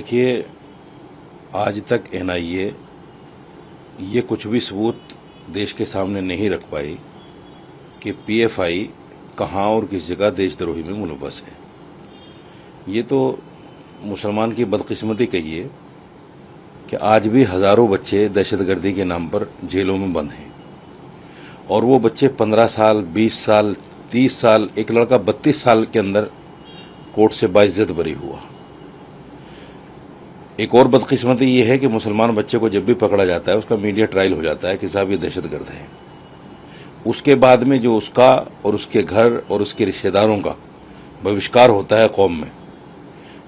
देखिए, आज तक एनआईए ये कुछ भी सबूत देश के सामने नहीं रख पाई कि पीएफआई कहाँ और किस जगह देशद्रोही में मुलव्वस है। ये तो मुसलमान की बदकिस्मती कहिए कि आज भी हज़ारों बच्चे दहशतगर्दी के नाम पर जेलों में बंद हैं और वो बच्चे 15 साल, 20 साल, 30 साल, एक लड़का 32 साल के अंदर कोर्ट से बाइज्जत बरी हुआ। एक और बदकिस्मती ये है कि मुसलमान बच्चे को जब भी पकड़ा जाता है उसका मीडिया ट्रायल हो जाता है कि साहब ये दहशतगर्द है। उसके बाद में जो उसका और उसके घर और उसके रिश्तेदारों का बहिष्कार होता है कौम में,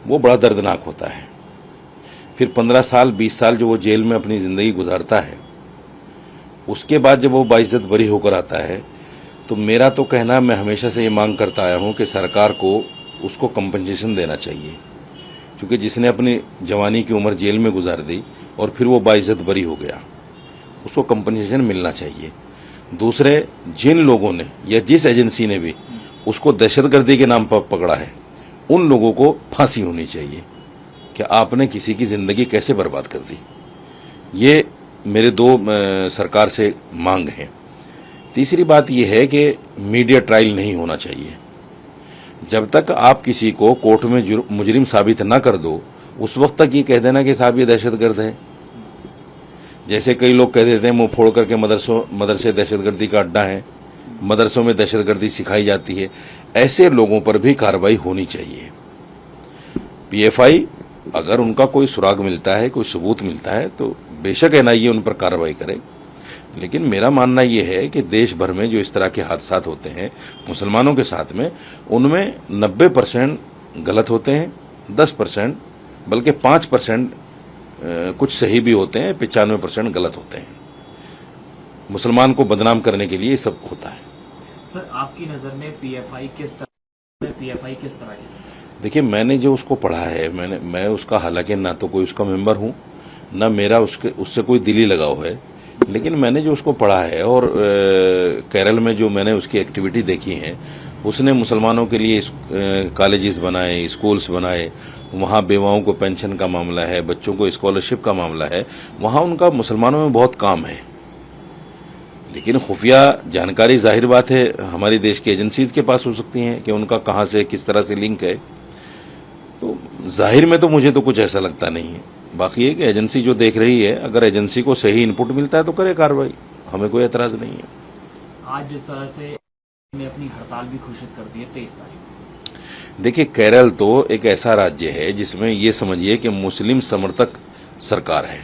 वो बड़ा दर्दनाक होता है। फिर 15 साल, 20 साल जो वो जेल में अपनी ज़िंदगी गुजारता है, उसके बाद जब वो बाइज्जत बरी होकर आता है, तो मेरा तो कहना, मैं हमेशा से ये मांग करता आया हूँ कि सरकार को उसको कंपनसेशन देना चाहिए, क्योंकि जिसने अपनी जवानी की उम्र जेल में गुजार दी और फिर वो बाइज्जत बरी हो गया, उसको कंपनसेशन मिलना चाहिए। दूसरे, जिन लोगों ने या जिस एजेंसी ने भी उसको दहशतगर्दी के नाम पर पकड़ा है, उन लोगों को फांसी होनी चाहिए कि आपने किसी की ज़िंदगी कैसे बर्बाद कर दी। ये मेरे दो सरकार से मांग है। तीसरी बात यह है कि मीडिया ट्रायल नहीं होना चाहिए। जब तक आप किसी को कोर्ट में मुजरिम साबित ना कर दो, उस वक्त तक ये कह देना कि साहब ये दहशतगर्द है। जैसे कई लोग कह देते हैं मुंह फोड़ करके मदरसे दहशतगर्दी का अड्डा है, मदरसों में दहशतगर्दी सिखाई जाती है। ऐसे लोगों पर भी कार्रवाई होनी चाहिए। पीएफआई अगर उनका कोई सुराग मिलता है, कोई सबूत मिलता है, तो बेशक एनआईए उन पर कार्रवाई करे। लेकिन मेरा मानना यह है कि देश भर में जो इस तरह के हादसात होते हैं मुसलमानों के साथ में, उनमें 90% गलत होते हैं, 10% बल्कि 5% कुछ सही भी होते हैं, 95% गलत होते हैं। मुसलमान को बदनाम करने के लिए ये सब होता है। सर, आपकी नज़र में पीएफआई किस तरह की संस्था? देखिए, मैंने जो उसको पढ़ा है, मैं उसका, हालांकि ना तो कोई उसका मेंबर हूँ, ना मेरा उससे कोई दिली लगाव है, लेकिन मैंने जो उसको पढ़ा है और केरल में जो मैंने उसकी एक्टिविटी देखी है, उसने मुसलमानों के लिए कॉलेजेस बनाए, स्कूल्स बनाए, वहाँ बेवाओं को पेंशन का मामला है, बच्चों को स्कॉलरशिप का मामला है, वहाँ उनका मुसलमानों में बहुत काम है। लेकिन खुफिया जानकारी, जाहिर बात है, हमारी देश की एजेंसीज के पास हो सकती हैं कि उनका कहाँ से किस तरह से लिंक है। तो जाहिर में तो मुझे तो कुछ ऐसा लगता नहीं है। बाकी है कि एजेंसी जो देख रही है, अगर एजेंसी को सही इनपुट मिलता है तो करे कार्रवाई, हमें कोई एतराज़ नहीं है। आज जिस तरह से ने अपनी हड़ताल भी घोषित कर दी है 23 तारीख। देखिए, केरल तो एक ऐसा राज्य है जिसमें ये समझिए कि मुस्लिम समर्थक सरकार है।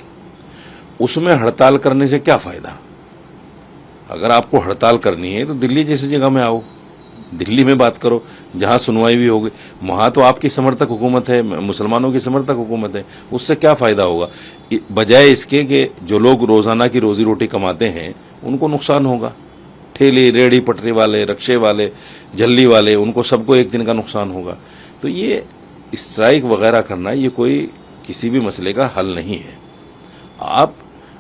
उसमें हड़ताल करने से क्या फ़ायदा? अगर आपको हड़ताल करनी है तो दिल्ली जैसी जगह में आओ, दिल्ली में बात करो जहां सुनवाई भी होगी। वहां तो आपकी समर्थक हुकूमत है, मुसलमानों की समर्थक हुकूमत है, उससे क्या फ़ायदा होगा? बजाय इसके कि जो लोग रोज़ाना की रोज़ी रोटी कमाते हैं उनको नुकसान होगा। ठेले, रेहड़ी पटरी वाले, रक्शे वाले, झल्ली वाले, उनको सबको एक दिन का नुकसान होगा। तो ये स्ट्राइक वगैरह करना ये कोई किसी भी मसले का हल नहीं है। आप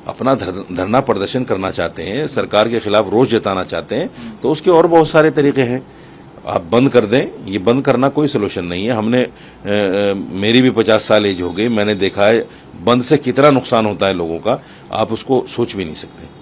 अपना धरना प्रदर्शन करना चाहते हैं, सरकार के खिलाफ रोष जताना चाहते हैं, तो उसके और बहुत सारे तरीके हैं। आप बंद कर दें, ये बंद करना कोई सलूशन नहीं है। मेरी भी 50 साल एज हो गई, मैंने देखा है बंद से कितना नुकसान होता है लोगों का, आप उसको सोच भी नहीं सकते।